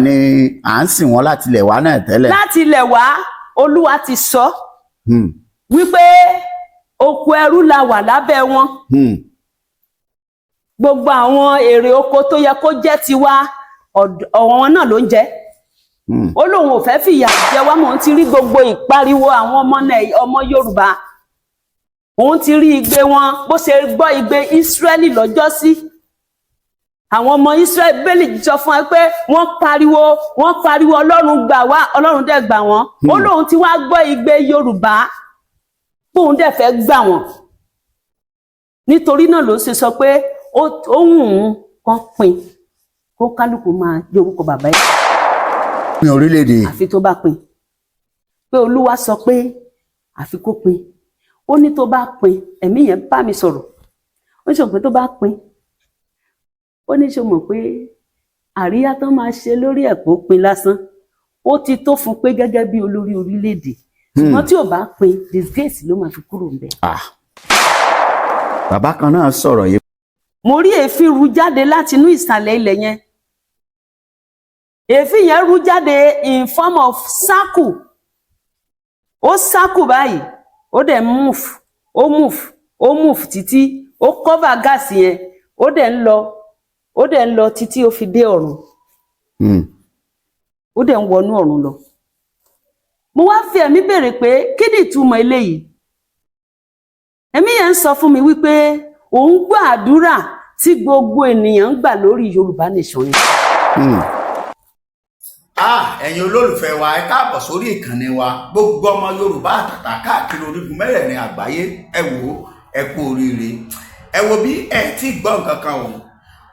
ni à ń sìn wọ́n láti ilẹ̀ wá náà tẹ́lẹ̀. láti ilẹ̀ wá Olúwa ti sọ wípé oko ẹrú la wà lábẹ́ wọn. Gbogbo àwọn èrè oko tó yẹ kó jẹ́ tiwa ọ̀wọ́n náà ló ń jẹ. Ó lóun ò fẹ́ fìyà jẹ wá, mò ń ti rí gbogbo ìpariwo àwọn ọmọ Yorùbá. Òun ti rí igbe wọn bó ṣe gbọ́ igbe Ísírẹ́lì lọ́jọ́ sí. Àwọn ọmọ Ísírẹ́lì bẹ́ẹ̀lì sọ fún ẹ pé wọ́n pariwo Ọlọ́run gbà wá, Ọlọ́run dẹ̀ gbà wọ́n. Ó lóun ti wá gbọ́ igbe Yorùbá bóun dẹ̀ fẹ́ gbà wọ́n. Nítorí náà ló ṣe sọ pé ó wù ú kán pín kó kálukú máa yorùkọ bàbá ẹ̀ ní orílẹ̀-èdè. àfi tó bá pín pé Olúwa sọ pé àfi kó pín. Ó ní tó bá pín, ẹ̀mí yẹn bá mi sọ̀rọ̀. Ó ní sọ pé tó bá pín, ó ní sọ mọ̀ pé àríyá tán máa ṣe lórí ẹ̀kọ́ pín lásán ó ti tó fún pé gẹ́gẹ́ bí olórí orílẹ̀-èdè. Ṣùgbọ́n tí ò bá pín, disgrace ló máa fi kúrò ń bẹ̀. Bàbá kan náà sọ̀rọ̀ yìí. Mo rí èéfín ru jáde láti inú ìsàlẹ̀ ilẹ̀ yẹn. Èéfín yẹn ru jáde in form of circle. Ó circle báyìí, ó dẹ̀ move títí, ó cover gáàsì yẹn, ó dẹ̀ ń lọ títí ó fi dé ọ̀run. Ó dẹ̀ ń wọnú ọ̀run lọ. Mo wá fi ẹ̀mí béèrè pé kí ni ìtumọ̀ eléyìí? Ẹ̀mí yẹn ń sọ fún mi wípé òun gbọ́ àdúrà tí gbogbo ènìyàn ń gbà lórí Yorùbá Nation ni. Ẹ̀yin olólùfẹ́ wa, ẹ káàbọ̀ sórí ìkànnì wa. Gbogbo ọmọ Yorùbá àtàtà káàkiri orígun mẹ́rẹ̀ẹ̀rin àgbáyé, ẹ wò ẹ kú oríire. Ẹ wo bí ẹ tí gbọ́ nǹkan kan o.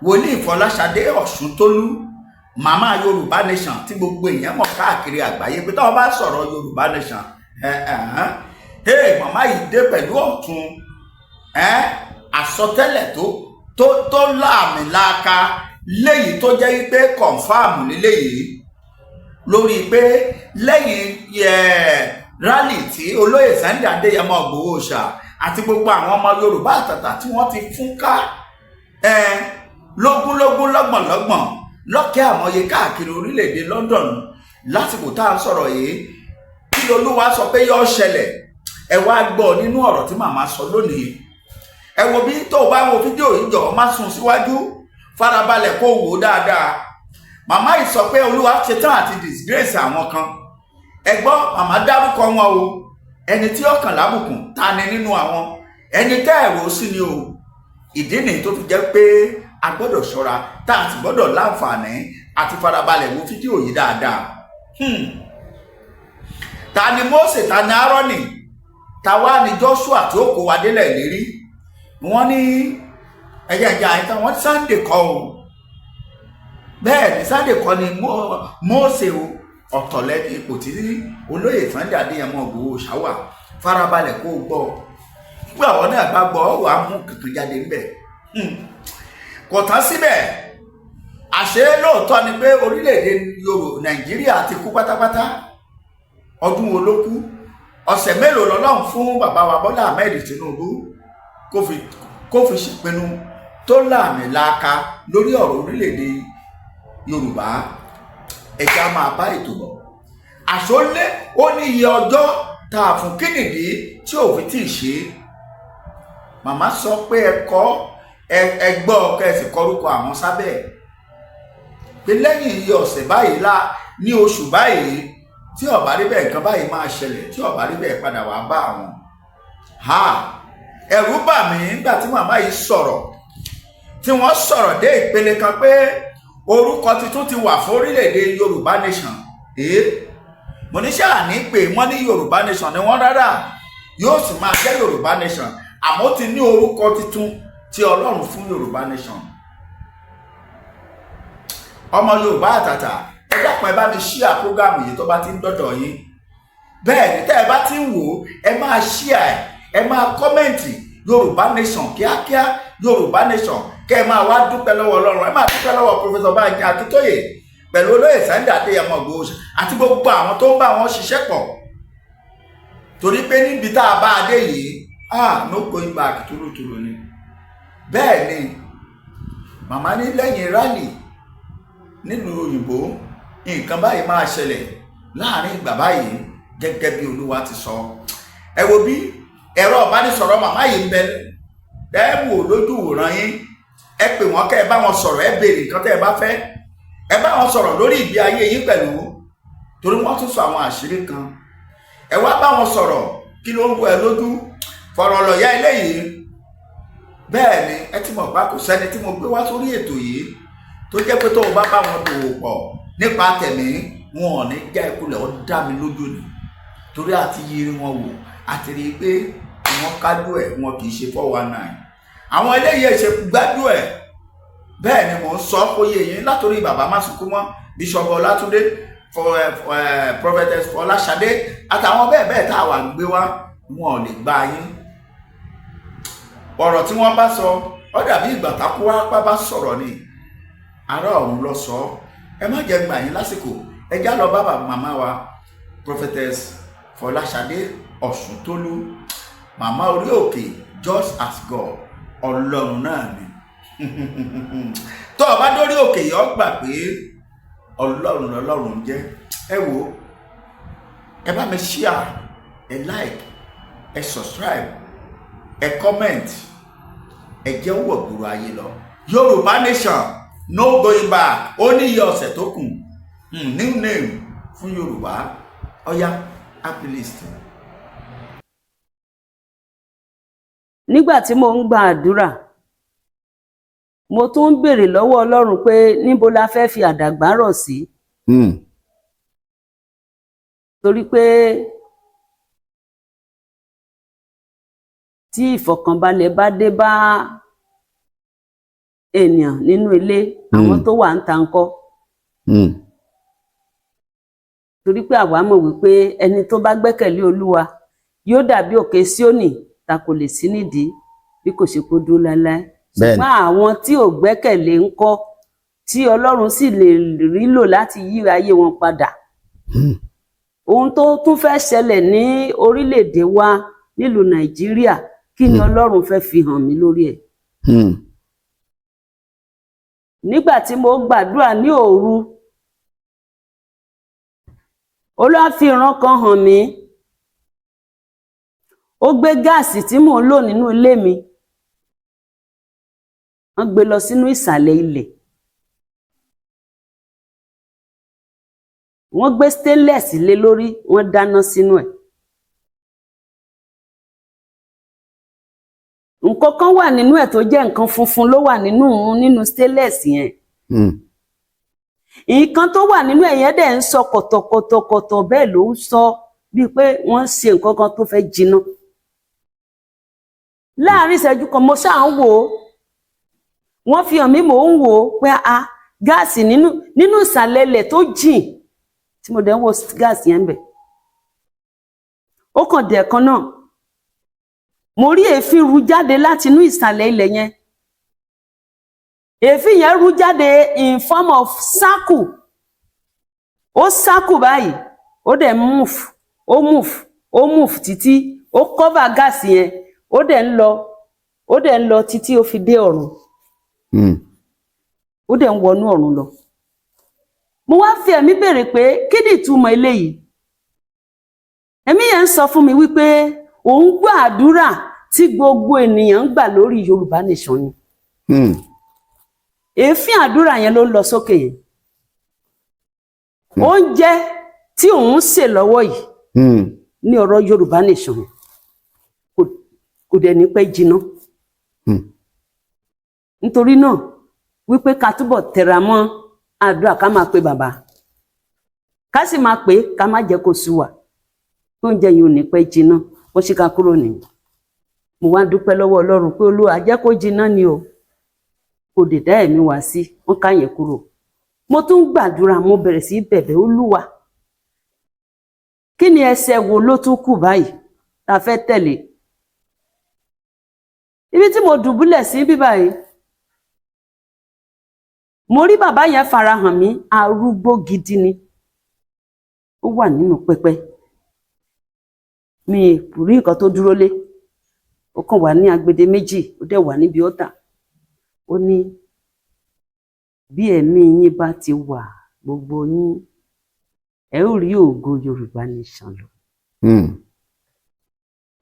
Wòlíì Fọláṣadé Ọ̀ṣuntólú, màmá Yorùbá Nation tí gbogbo èèyàn mọ̀ káàkiri àgbáyé pé táwọn bá sọ̀rọ̀ Yorùbá Nation, màmá yìí dé pẹ̀lú ọ̀tun àsọtẹ́lẹ̀ tó láàmìlàaka léyìí tó jẹ́ wípé kọ̀ǹfàmù léyìí lórí pé lẹ́yìn rálì tí olóyè Sunday Adéyẹmọ Ìgbòho Òòṣà àti gbogbo àwọn ọmọ Yorùbá àtàtà tí wọ́n ti fún ká lógúnlógún lọ́gbọ̀nlọ́gbọ̀n lọ́kẹ́ àmọye káàkiri orílẹ̀-èdè London lásìkò tá à ń sọ̀rọ̀ yìí, kí Olúwa sọ pé yóò ṣẹlẹ̀. Ẹ wá gbọ́ nínú ọ̀rọ̀ tí màmá sọ lónìí. Ẹ wo bí tó bá wo fídíò yìí jọ̀ọ́ má sún síwájú, farabalẹ̀ kó wò ó dáadáa. Màmá yìí sọ pé Olúwa ṣetán àti disgrace àwọn kan. Ẹ gbọ́, màmá dárúkọ wọn o. Ẹni tí ọkàn lábùkún ta ni nínú àwọn, ẹni tẹ́ ẹ̀rọ sí ni o. Ìdí nìyí tó fi jẹ́ pé a gbọ́dọ̀ ṣọ́ra, tá a sì gbọ́dọ̀ láǹfààní àti farabalẹ̀ wo fídíò yìí dáadáa. Ta ni Mósè, ta ni Áárónì, ta wá ni Joshua tí ó kó wa délẹ̀ ìlérí? Wọ́n ní ẹ̀yà ìtàn wọ́n Sunday kọ́ o. Bẹ́ẹ̀ ni Sunday kọ́ ni Mósè o. Ọ̀tọ̀lẹ́ ipò tí olóyè Sunday Adéyẹmọ Ìgbòho Òòṣà wà. Farabalẹ̀ kó o gbọ́. Fún àwọn náà bá gbọ́ wà á mú kankan jáde níbẹ̀. Kò tán síbẹ̀. Àṣé lóòótọ́ ni pé orílẹ̀-èdè Nàìjíríà ti kú pátápátá. Ọdún wo ló kú? Ọ̀sẹ̀ mélòó lọ́lọ́run fún bàbá wa Bọ́lá Ahmed Tinubu kó fi ṣèpinnu tó láàmìlàaka lórí ọ̀rọ̀ orílẹ̀-èdè Yorùbá. Ẹja máa bá ètò bọ̀. Àṣọlé ó ní iye ọjọ́ tá a fún kínìdí tí ò fi tí ì ṣe. Màmá sọ pé ẹ gbọ́ kẹsì kọrúkọ àwọn sábẹ́ pé lẹ́yìn iye ọ̀sẹ̀ báyìí ní oṣù báyìí tí ó bá rí bẹ́ẹ̀ nǹkan báyìí máa ṣẹlẹ̀, tí ó bá rí bẹ́ẹ̀ padà wá bá àwọn. Ẹ̀rù bà mí nígbà tí màmá yìí sọ̀rọ̀, tí wọ́n sọ̀rọ̀ dé ìpele kan pé orúkọ tuntun ti wà fún orílẹ̀-èdè Yorùbá Nation. Mo ní sáà ní pé wọ́n ní Yorùbá Nation ni wọ́n rárá, yóò sì máa jẹ́ Yorùbá Nation, àmọ́ ti ní orúkọ tuntun tí Ọlọ́run fún Yorùbá Nation. Ọmọ Yorùbá àtàtà, ẹ dákun ẹ bá mi ṣíà prógámù yìí tó bá ti ń dọ́dọ̀ yín. Bẹ́ẹ̀ ni tẹ́ ẹ bá ti ń wò ó, ẹ máa ṣíà ẹ máa kọ́mẹ̀ntì Yorùbá Nation kíákíá, Yorùbá Nation, kẹ́ ẹ máa wá dúpẹ́ lọ́wọ́ Ọlọ́run. Ẹ máa dúpẹ́ lọ́wọ́ Professor Banji Akíntóyè pẹ̀lú olóyè Sunday Adéyẹmọ Ìgbòho Òòṣà àti gbogbo àwọn tó ń bá wọn ṣiṣẹ́ pọ̀. Torí pé níbi tá a bá a dé yìí, no going back túrútúrú ni. Bẹ́ẹ̀ ni màmá ní lẹ́yìn rálì nínú òyìnbó nǹkan báyìí máa ṣẹlẹ̀ láàrin ìgbà báyìí gẹ́gẹ́ bí Olúwa ti sọ. Ẹ wo bí ẹ̀rọ ìbánisọ̀rọ̀ màmá yìí ń bẹ ẹ wò lójú ìran yín, ẹ pè wọ́n kẹ́ ẹ bá wọn sọ̀rọ̀, ẹ béèrè nǹkan tẹ́ ẹ bá fẹ́, ẹ bá wọn sọ̀rọ̀ lórí ìgbé ayé yín pẹ̀lú, torí wọ́n tún sọ àwọn àṣírí kan. Ẹ wá bá wọn sọ̀rọ̀ kí ló ń wọ ẹ lójú, fọ̀rọ̀ lọ̀yà eléyìí. Bẹ́ẹ̀ ni ẹ ti mọ̀ pé kò sẹ́ni tí mo gbé wá sórí ètò yìí tó jẹ́ pé tó o bá bá wọn dòwò pọ̀ nípa tẹ̀mí, wọn ò ní já ìkulẹ̀, ó dá mi lójú ni, torí àti yiri wọn wò àti rí i pé wọ́n kájú ẹ̀, wọn kì í ṣe 419. Àwọn eléyìí ṣe gbájú ẹ̀. Bẹ́ẹ̀ ni mò ń sọ kó yé yín látòrí bàbá Másùnkúmọ́, Bíṣọ̀bù Ọlátúndé, Prophetess Fọláṣadé àtàwọn bẹ́ẹ̀ bẹ́ẹ̀ tá a wà ń gbé wá, wọn ò lè gbá yín. Ọ̀rọ̀ tí wọ́n bá sọ ó dàbí ìgbà tákú wá bá sọ̀rọ̀ ni, ará ọ̀run ló sọ. Ẹ má jẹ́ gbà yín lásìkò, ẹ já lọ bá màmá wa Prophetess Fọláṣadé Ọ̀ṣuntólú, màmá orí òkè just as God, Ọlọ́run náà ni. Tó o bá dórí òkè yìí ó gbà pé Ọlọ́run lọ́lọ́run jẹ́. Ẹ wò, ẹ bá mi share, ẹ like, ẹ subscribe, ẹ comment, ẹ jẹ́ wọ̀ gbòòrò ayé lọ. Yoruba Nation, no going back. Ó ní iye ọ̀sẹ̀ tó kù. New name fún Yorùbá. Ọya, happy listening. Nígbà tí mo ń gba àdúrà, mo tún ń béèrè lọ́wọ́ Ọlọ́run pé níbo la fẹ́ fi àdàgbà rọ̀ sí. Torí pé tí ìfọ̀kànbalẹ̀ bá dé bá ènìyàn nínú ilé, àwọn tó wà ń ta ńkọ́. Torí pé àwa mọ̀ wípé ẹni tó bá gbẹ́kẹ̀lé Olúwa yóò dàbí òkè Síónì ta kò lè sí nídìí bí kò ṣe kó dúró láéláé. Ṣùgbọ́n àwọn tí ò gbẹ́kẹ̀lé ńkọ́, tí Ọlọ́run sì lè rí lò láti yí ayé wọn padà. Ohun tó tún fẹ́ ṣẹlẹ̀ ní orílẹ̀-èdè wa nílùú Nàìjíríà, kí ni Ọlọ́run fẹ́ fi hàn mí lórí ẹ̀. Nígbà tí mo gbàdúrà ní òru, Olúwa fi ìran kan hàn mí. Ó gbé gáàsì tí mò ń lò nínú ilé mi, wọ́n gbé lọ sínú ìsàlẹ̀ ilẹ̀. Wọ́n gbé stainless lé lórí, wọ́n dáná sínú ẹ̀. Nǹkan kan wà nínú ẹ̀ tó jẹ́ nǹkan funfun ló wà nínú stainless yẹn. Nǹkan tó wà nínú ẹ̀ yẹn dẹ̀ ń sọ kọ̀tọ̀kọ̀tọ̀kọ̀tọ̀, bẹ́ẹ̀ ló ń sọ bíi pé wọ́n ń ṣe nǹkan kan tó fẹ́ jiná. Láàárín ìṣẹ́jú kan mo ṣáà ń wò ó, wọ́n fi hàn mí, mò ń wò ó pé gáàsì nínú ìsàlẹ̀ ilẹ̀ tó jìn, tí mo dẹ̀ ń wo gáàsì yẹn bẹ̀. Ó kàn dẹ̀ kan náà, mo rí èéfín ru jáde láti inú ìsàlẹ̀ ilẹ̀ yẹn. Èéfín yẹn ru jáde in form of circle. Ó circle báyìí, ó dẹ̀ move títí, ó cover gáàsì yẹn, ó dẹ̀ ń lọ títí ó fi dé ọ̀run. Ó dẹ̀ ń wọnú ọ̀run lọ. Mo wá fi ẹ̀mí béèrè pé kí ni ìtumọ̀ eléyìí? Ẹ̀mí yẹn ń sọ fún mi wípé òun gbọ́ àdúrà tí gbogbo ènìyàn ń gbà lórí Yorùbá Nation ni. Èéfín àdúrà yẹn ló ń lọ sókè yẹn. Oúnjẹ tí òun sè lọ́wọ́ yìí ní ọ̀rọ̀ Yorùbá Nation kò dẹ̀ ní pẹ́ jiná. Nítorí náà wípé ká túbọ̀ tẹra mọ́ àdúrà, ká máa pe bàbá, ká sì máa pè ká má jẹ́ kó sú wa, oúnjẹ yìí ò ní pẹ́ jiná. Ó ṣe ká kúrò nìyí. Mo wá dúpẹ́ lọ́wọ́ Ọlọ́run pé Olúwa jẹ́ kó jiná ni o, kò dé dá ẹ̀mí wá sí, wọ́n ká yẹn kúrò. Mo tún gbàdúrà, mo bẹ̀rẹ̀ sí bẹ̀bẹ̀ Olúwa, kí ni ẹsẹ̀ wo ló tún kù báyìí tá a fẹ́ tẹ̀lé? Ibi tí mo dùbúlẹ̀ sí bíbáyìí, mo rí bàbá yẹn farahàn mí, arúgbó gidi ni. Ó wà nínú pẹpẹ, mi rí nǹkan tó dúró lé, ó kàn wà ní agbede méjì, ó dẹ̀ wà níbi ọ̀tà. Ó ní bí ẹ̀mí yín bá ti wà, gbogbo yín ẹ ó rí ògo Yorùbá Nation lọ.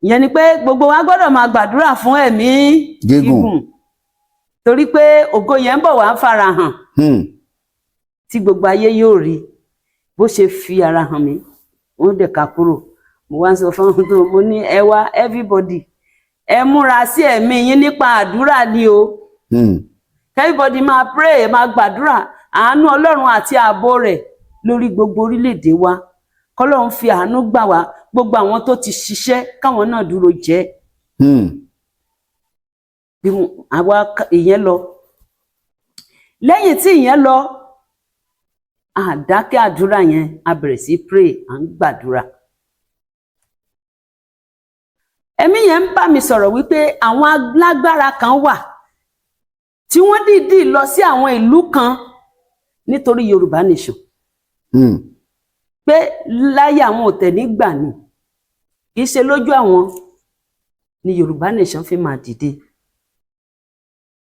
Ìyẹn ni pé gbogbo wa gbọ́dọ̀ máa gbàdúrà fún ẹ̀mí gígùn torí pé ògo yẹn ń bọ̀ wá farahàn tí gbogbo ayé yóò rí bó ṣe fi ara hàn mí wọ́n dẹ̀ ká kúrò. Mo wá ń sọ fún ọ̀hún tó mo ní ẹ wá everybody ẹ múra sí ẹ̀mí yín nípa àdúrà ni o. Everybody máa pray máa gbàdúrà àánú Ọlọ́run àti ààbò rẹ̀ lórí gbogbo orílẹ̀-èdè wa. Kọ́lọ́run fi àánú gbà wá gbogbo àwọn tó ti ṣiṣẹ́ káwọn náà dúró jẹ́. Bí àwa ìyẹn lọ. Lẹ́yìn tí ìyẹn lọ, àdákẹ́ àdúrà yẹn a bẹ̀rẹ̀ sí pray à ń gbàdúrà. Ẹ̀mí yẹn ń bá mi sọ̀rọ̀ wípé àwọn alágbára kan wà tí wọ́n dìídì lọ sí àwọn ìlú kan nítorí Yorùbá Nation. Pé láyé àwọn òtẹ̀ nígbà ni kì í ṣe lójú àwọn ni Yorùbá Nation fi máa dìde.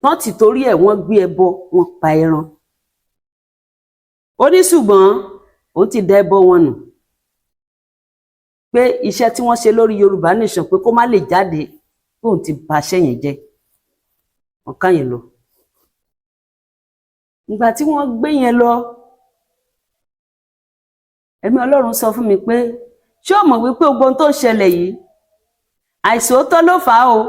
Wọ́n ti torí ẹ̀ wọ́n gbé ẹbọ wọ́n pa ẹran. Ó ní ṣùgbọ́n ó ti dá ẹbọ wọn nù. Pé iṣẹ́ tí wọ́n ṣe lórí Yorùbá Nation pé kó má lè jáde tóun ti bà iṣẹ́ yẹn jẹ́. Wọ́n ká yẹn lọ. Ìgbà tí wọ́n gbé yẹn lọ, ẹ̀mí Ọlọ́run sọ fún mi pé ṣé o mọ̀ wípé gbogbo ohun tó ń ṣẹlẹ̀ yìí àìṣòótọ́ ló fà á o.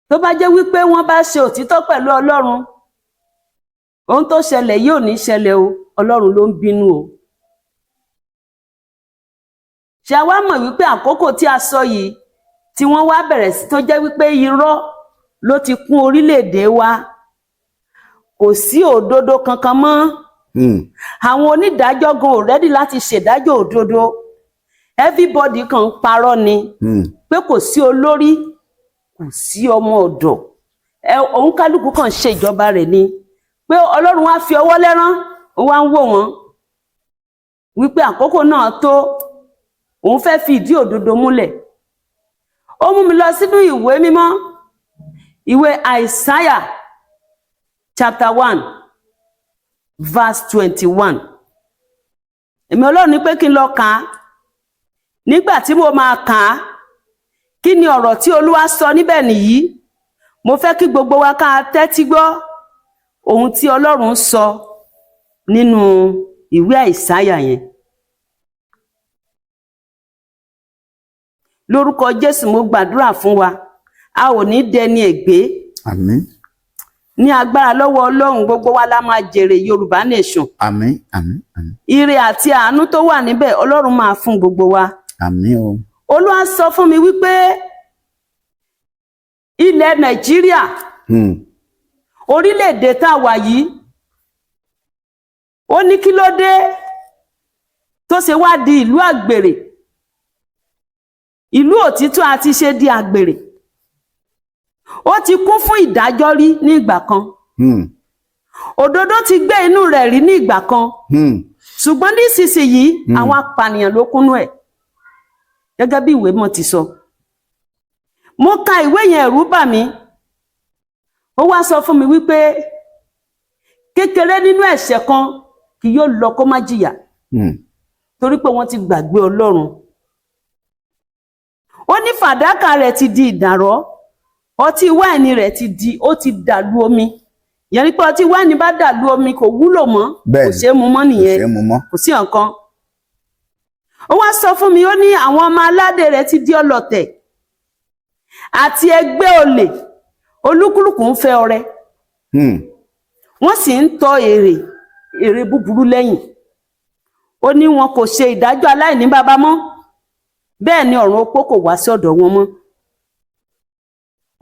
Tó bá jẹ́ wípé wọ́n bá ṣe òtítọ́ pẹ̀lú Ọlọ́run ohun tó ṣẹlẹ̀ yìí ò ní ṣẹlẹ̀ o, Ọlọ́run ló ń bínú o. Ṣé a wá mọ̀ wípé àkókò tí a sọ yìí tí wọ́n wá bẹ̀rẹ̀ sí tó jẹ́ wípé irọ́ ló ti kún orílẹ̀-èdè wa, kò sí òdodo kankan mọ́. Àwọn onídàájọ́ gan ò rẹ́dì láti ṣèdájọ́ òdodo. Everybody kan ń parọ́ ni pé kò sí olórí kò sí ọmọ ọ̀dọ̀ òun kálukú kan ṣe ìjọba rẹ̀ ni pé Ọlọ́run wá fi ọwọ́ lẹ́rán ó wá ń wò wọ́n wípé àkókò náà tó òun fẹ́ fi ìdí òdodo múlẹ̀. Ó mú mi lọ sínú ìwé mímọ́ ìwé Isaiah chapter 1 verse 21. Èmi Ọlọ́run ní pé kí n lọ kà á. Nígbà tí mo máa kà á, kí ni ọ̀rọ̀ tí Olúwa sọ níbẹ̀ nìyí? Mo fẹ́ kí gbogbo wa ká tẹ́tí gbọ́ ohun tí Ọlọ́run sọ nínú ìwé Àìsáyà yẹn. Lórúkọ Jésù mo gbàdúrà fún wa, a ò ní dẹni ègbé. Àmín. Ní agbára lọ́wọ́ Ọlọ́run gbogbo wa la máa jèrè Yorùbá Nation. Àmín, àmín, àmín. Ire àti àánú tó wà níbẹ̀ Ọlọ́run máa fún gbogbo wa. Àmín o. Olúwa sọ fún mi wípé ilẹ̀ Nàìjíríà, orílẹ̀-èdè tá a wà yìí, ó ní kí ló dé tó ṣe wá di ìlú àgbèrè, ìlú òtítọ́ àti ṣe di àgbèrè. Ó ti kún fún ìdájọ́ rí ní ìgbà kan. Òdodo ti gbé inú rẹ̀ rí ní ìgbà kan. Ṣùgbọ́n nísinsìnyí àwọn apànìyàn ló kúnnú ẹ̀. Gẹ́gẹ́ bí ìwé mọ́ ti sọ. Mo ka ìwé yẹn ẹ̀rù bà mí. Ó wá sọ fún mi wípé kékeré nínú ẹ̀ṣẹ̀ kan kì yóò lọ kó má jìyà. Torí pé wọ́n ti gbàgbé Ọlọ́run. Ó ní fàdákà rẹ̀ ti di ìdàrọ́. Ọtí wáìnì rẹ̀ ó ti dàlú omi. Ìyẹn ni pé ọtí wáìnì bá dàlú omi kò wúlò mọ́. Kò ṣeé mu mọ́ nìyẹn. Kò sí nǹkan. Ó wá sọ fún mi, ó ní àwọn ọmọ aládé rẹ̀ ti di ọlọ̀tẹ̀ àti ẹgbẹ́ olè, olúkúlùkù ń fẹ́ ọrẹ. Wọ́n sì ń tọ èrè búburú lẹ́yìn. Ó ní wọn kò ṣe ìdájọ́ aláìní baba mọ́, bẹ́ẹ̀ ni ọ̀run opó kò wá sí ọ̀dọ̀ wọn mọ́.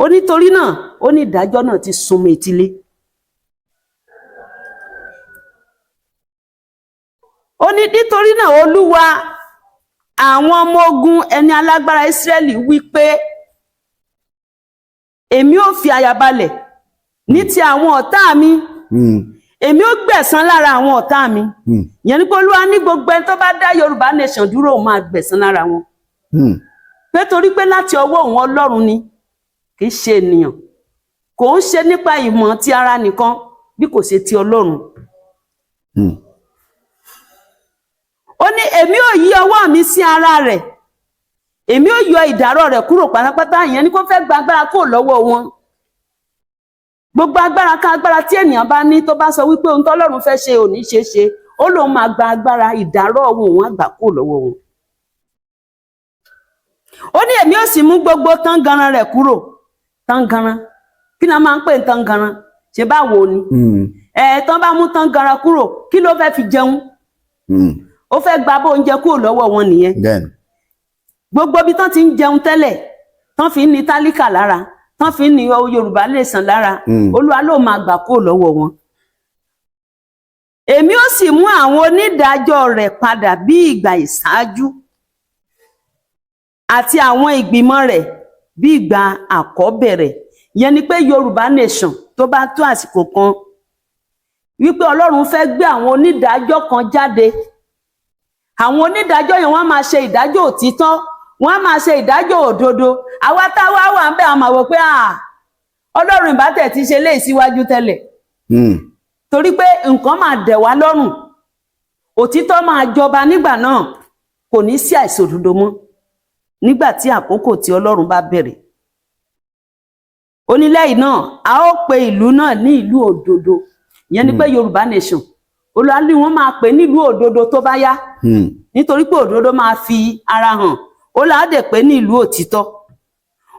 Ó nítorí náà ó ní ìdájọ́ náà ti súnmọ́ etílé. Ó ní nítorí náà Olúwa àwọn ọmọ ogun ẹni alágbára Ísírẹ́lì wí pé èmi ó fi àyà balẹ̀ ní ti àwọn ọ̀tá mi. Èmi ó gbẹ̀san lára àwọn ọ̀tá mi. Ìyẹn ni pé Olúwa ní gbogbo ẹni tó bá dá Yorùbá Nation dúró òun máa gbẹ̀san lára wọn. Pé torí pé láti ọwọ́ òun Ọlọ́run ni, kì í ṣe ènìyàn. Kò ń ṣe nípa ìmọ̀ ti ara nìkan bí kò ṣe ti Ọlọ́run. mi sí ara rẹ̀, èmi ó yọ ìdàrọ̀ rẹ̀ kúrò pátápátá. Ìyẹn ni kó fẹ́ gba agbára kúrò lọ́wọ́ wọn. Gbogbo agbára ká agbára tí ènìyàn bá ní tó bá sọ wípé ohun tọ́lọ́run fẹ́ ṣe ò ní ṣeé ṣe, ó lóun máa gba agbára ìdàrọ̀ wọn, òun á gbà kúrò lọ́wọ́ wọn. Ó ní èmi ó sì mú gbogbo tangaran rẹ̀ kúrò. Tangaran, kí ni a máa ń pè ní tangaran? Ṣé báwo ni? Tán bá mú tangaran kúrò, kí ló fẹ́ fi jẹun? Ó fẹ́ gba bó oúnjẹ kúrò lọ́wọ́ wọn nìyẹn. Gbogbo bí tán ti ń jẹun tẹ́lẹ̀, tán fi ń ní tálíkà lára, tán fi ń ní Yorùbá Nation lára, Olúwa ló máa gbà kúrò lọ́wọ́ wọn. Èmi ó sì mú àwọn onídàájọ́ rẹ̀ padà bí ìgbà ìṣáájú, àti àwọn ìgbìmọ̀ rẹ̀ bí ìgbà àkọ́bẹ̀rẹ̀. Ìyẹn ni pé Yorùbá Nation tó bá tó àsìkò kan wípé Ọlọ́run fẹ́ gbé àwọn onídàájọ́ kan jáde. Àwọn onídàájọ́ yẹn wọ́n máa ṣe ìdájọ́ òtítọ́, wọ́n máa ṣe ìdájọ́ òdodo. Àwa táwa wà ń bẹ̀ àwọn máa wò pé Ọlọ́run ìbá tẹ̀ ti ṣe léyìí síwájú tẹ́lẹ̀. Torí pé nǹkan máa dẹ̀ wá lọ́rùn, òtítọ́ máa jọba nígbà náà, kò ní sí àìṣòdodo mọ́ nígbà tí àkókò tí Ọlọ́run bá bẹ̀rẹ̀. Ó ní lẹ́yìn náà a ó pe ìlú náà ní ìlú òdodo. Ìyẹn ni pé Yorùbá Nation, Olúwa ní wọ́n máa pè ní ìlú òdodo tó bá yá, nítorí pé òdodo máa fi ara hàn. Olúwa dẹ̀ pé ní ìlú òtítọ́.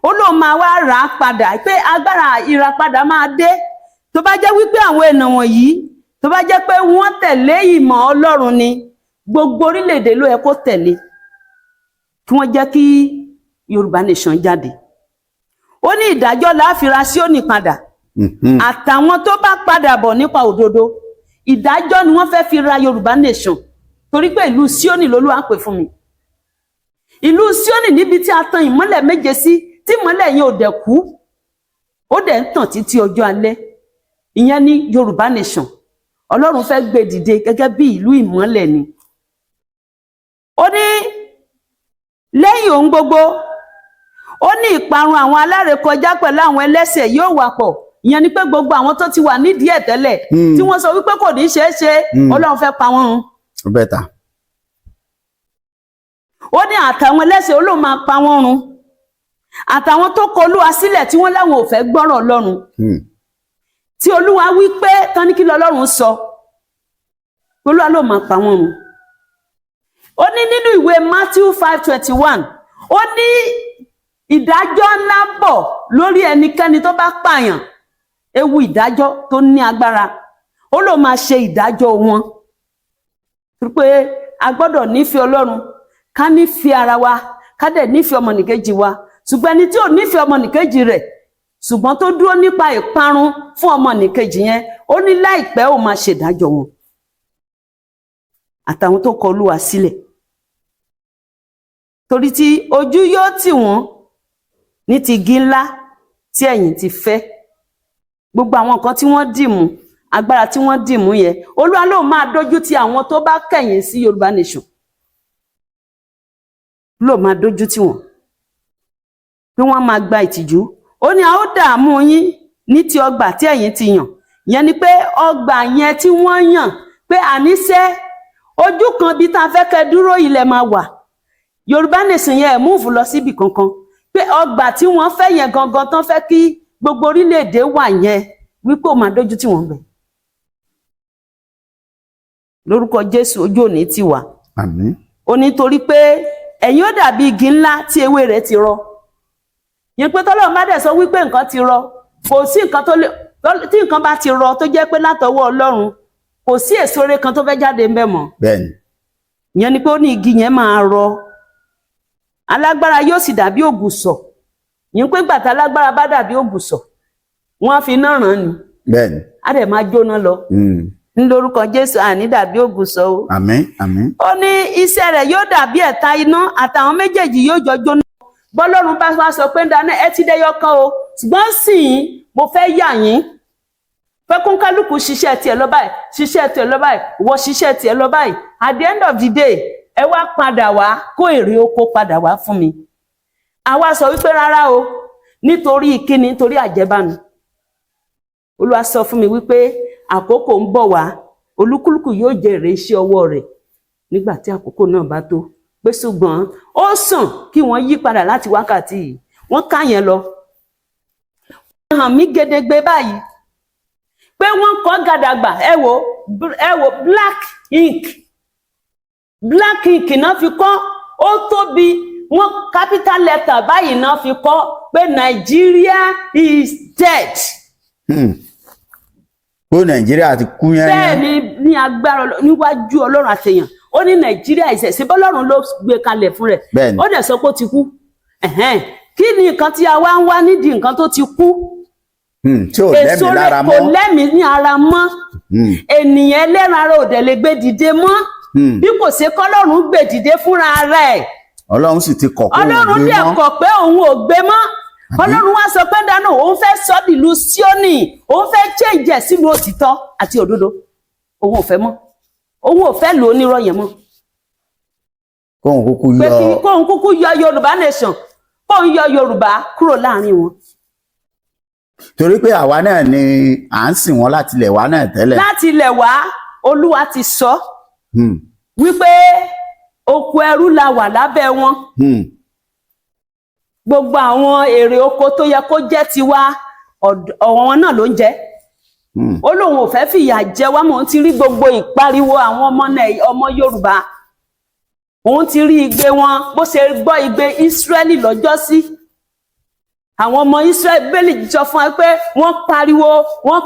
Ó lóun máa wá rà á padà, pé agbára ìràpadà máa dé tó bá jẹ́ wípé àwọn ènìyàn wọ̀nyí, tó bá jẹ́ pé wọ́n tẹ̀lé ìmọ̀ Ọlọ́run ni. Gbogbo orílẹ̀-èdè ló yẹ kó tẹ̀lé, kí wọ́n jẹ́ kí Yorùbá Nation jáde. Ó ní ìdájọ́ la fi ra Síónì padà, àtàwọn tó bá padà bọ̀ nípa òdodo. Ìdájọ́ ni wọ́n fẹ́ fi ra Yorùbá Nation, torí pé ìlú Síónì l'Olúwa pè fún mi. Ìlú Síónì níbi tí a tan ìmọ́lẹ̀ méje sí, tí ìmọ́lẹ̀ yẹn ò dẹ̀ kú, ó dẹ̀ ń tàn títí ọjọ́ alẹ́. Ìyẹn ni Yorùbá Nation. Ọlọ́run fẹ́ gbé dìde gẹ́gẹ́ bí ìlú ìmọ́lẹ̀ ni. Ó ní lẹ́yìn ohun gbogbo, ó ní ìparun àwọn alárékọjá pẹ̀lú àwọn ẹlẹ́ṣẹ̀ yóò wà pọ̀. Ìyẹn ni pé gbogbo àwọn tó ti wà nídìí ẹ̀ tẹ́lẹ̀, tí wọ́n sọ wípé kò ní ṣeé ṣe, Ọlọ́run fẹ́ pa wọ́n run. Bẹ́ẹ̀ta. Ó ní àtàwọn ẹlẹ́ṣẹ̀ Olóhun máa pa wọ́n run, àtàwọn tó kọ Olúwa sílẹ̀ tí wọ́n láwọn ò fẹ́ gbọ́rọ̀ Ọlọ́run. Tí Olúwa wí pé tán ní kí l'Ọlọ́run sọ, Olúwa ló máa pa wọ́n run. Ó ní nínú ìwé Matthew 5:21, ó ní ìdájọ́ ńlá bọ̀ lórí ẹnikẹ́ni tó bá pààyàn. Ewu ìdájọ́ tó ní agbára, ó ló máa ṣe ìdájọ́ wọn. Pé a gbọ́dọ̀ nífẹ̀ẹ́ Ọlọ́run, ká nífẹ̀ẹ́ ara wa, ká dẹ̀ nífẹ̀ẹ́ ọmọnìkejì wa. Ṣùgbọ́n ẹni tí ò nífẹ̀ẹ́ ọmọnìkejì rẹ̀, ṣùgbọ́n tó dúró nípa ìparun fún ọmọnìkejì yẹn, ó ní láìpẹ́ ó máa ṣe ìdájọ́ wọn. Àtàwọn tó kọ Olúwa sílẹ̀. Torí tí ojú yóò tì wọ́n ní ti igi ńlá tí ẹ̀yìn ti fẹ́. Gbogbo àwọn nǹkan tí wọ́n dì mú, agbára tí wọ́n dì mú yẹn, Olúwa ló máa dójú ti àwọn tó bá kẹ̀yìn sí Yorùbá Nation. Ló máa dójú tì wọ́n, pé wọ́n máa gba ìtìjú. Ó ní a ó dààmú yín ní ti ọgbà tí ẹ̀yin ti yàn. Ìyẹn ni pé ọgbà yẹn tí wọ́n yàn, pé àníṣe ojú kan bí tá a fẹ́ kẹ́ dúró ilẹ̀ máa wà. Yorùbá Nation yẹn múùfù lọ síbì kankan, pé ọgbà tí wọ́n fẹ́ yẹn gangan tán fẹ́ kí gbogbo orílẹ̀-èdè wà yẹn, wípé ó máa dójú tì wọ́n bẹ̀. Lórúkọ Jésù ojú òní tì wá. Àmín. Ó ní torí pé ẹ̀yin ó dàbí igi ńlá tí ewé rẹ̀ ti rọ. Yẹn pé tọ́lọ́run bá dẹ̀ sọ wípé nǹkan ti rọ, kò sí nǹkan tó lè, tí nǹkan bá ti rọ tó jẹ́ pé látọwọ́ Ọlọ́run, kò sí èso rere kan tó fẹ́ jáde ńbẹ̀ mọ́. Bẹ́ẹ̀ni. Ìyẹn ni pé ó ní igi yẹn máa rọ. Alágbára yóò sì dàbí ògùsọ̀. Yẹn pé gbàtà alágbára bá dàbí ògùsọ̀, wọ́n á fi iná ràn ni. Bẹ́ẹ̀ni. Á dẹ̀ máa jóná lọ. Ní lórúkọ Jésù àní dàbí ògùsọ̀ o. Àmín, àmín. Ó ní iṣẹ́ rẹ̀ yóò dàbí ẹ̀ta iná, àtàwọn méjèèjì yóò jọ jóná. Bọ́lọ́run bá wá sọ pé dáná ẹ ti dẹyọ kan o, ṣùgbọ́n sìn mo fẹ́ yà yín. Pé kún kálukú ṣiṣẹ́ tiẹ̀ lọ báyìí, ṣiṣẹ́ tiẹ̀ lọ báyìí, ìwọ ṣiṣẹ́ tiẹ̀ lọ báyìí. At the end of the day, ẹ wá padà wá kó èrè oko padà wá fún mi. Àwa sọ wípé rárá o, nítorí kíni, nítorí àjẹbánu. Olúwa sọ fún mi wípé àkókò ń bọ̀ wá, olúkúlùkù yóò jẹ èrè iṣẹ́ ọwọ́ rẹ̀ nígbà tí àkókò náà bá tó. pé ṣùgbọ́n ó sàn kí wọ́n yí padà láti wákàtí yìí. Wọ́n ká yẹn lọ. Wọ́n hàn mí gedegbe báyìí pé wọ́n kọ́ gàdàgbà, ẹ wo black ink náà fi kọ́, ó tóbi, wọ́n capital letter báyìí náà fi kọ́ pé Nigeria is dead. Pé Nàìjíríà ti kú yẹn. Bẹ́ẹ̀ ni ní agbára níwájú Ọlọ́run àtẹ̀yàn, ó ní Nàìjíríà is dead, ṣe bọ́lọ́run ló gbé kalẹ̀ fún rẹ̀, ó dẹ̀ sọ pé ó ti kú. Kí ni nǹkan tí a wá ń wá nídìí nǹkan tó ti kú? Tí ò lẹ́mìí lára mọ́. Kò lẹ́mìí ní ara mọ́. Ènìyàn ẹlẹ́ran ara ò dẹ̀ lè gbé dìde mọ́. Bí kò ṣe kọ́lọ́run gbé dìde fúnra rẹ̀. Ọlọ́run sì ti kọ̀ pé òun gbé mọ́. Ọlọ́run dẹ̀ kọ̀ pé òun ò gbé mọ́. Ọlọ́run wá sọ pé dáná òun fẹ́ sọ dìlú Síónì, òun fẹ́ change ẹ̀ sínú òtítọ́ àti òdodo. Òun ò fẹ́ mọ́. Òun ò fẹ́ lò ó nírọ̀ yẹn mọ́. Kóhun kúkú yọ Yoruba Nation, kóhun yọ Yorùbá kúrò láàrin wọn. Torí pé àwa náà ni à ń sìn wọn láti ilẹ̀ wa náà tẹ́lẹ̀. Láti ilẹ̀ wa, Olúwa ti sọ wípé oko ẹrú la wà lábẹ́ wọn. Gbogbo àwọn èrè oko tó yẹ kó jẹ́ tiwa, ọ̀wọ́n náà ló ń jẹ. Ó lóun ò fẹ́ fìyà jẹ wá, mò ń ti rí gbogbo ìpariwo àwọn ọmọ Yorùbá. Òun ti rí igbe wọn bó ṣe gbọ́ igbe Ísírẹ́lì lọ́jọ́ sí. Àwọn ọmọ Ísírẹ́lì bẹ́ẹ̀lì jọ fún wa pé wọ́n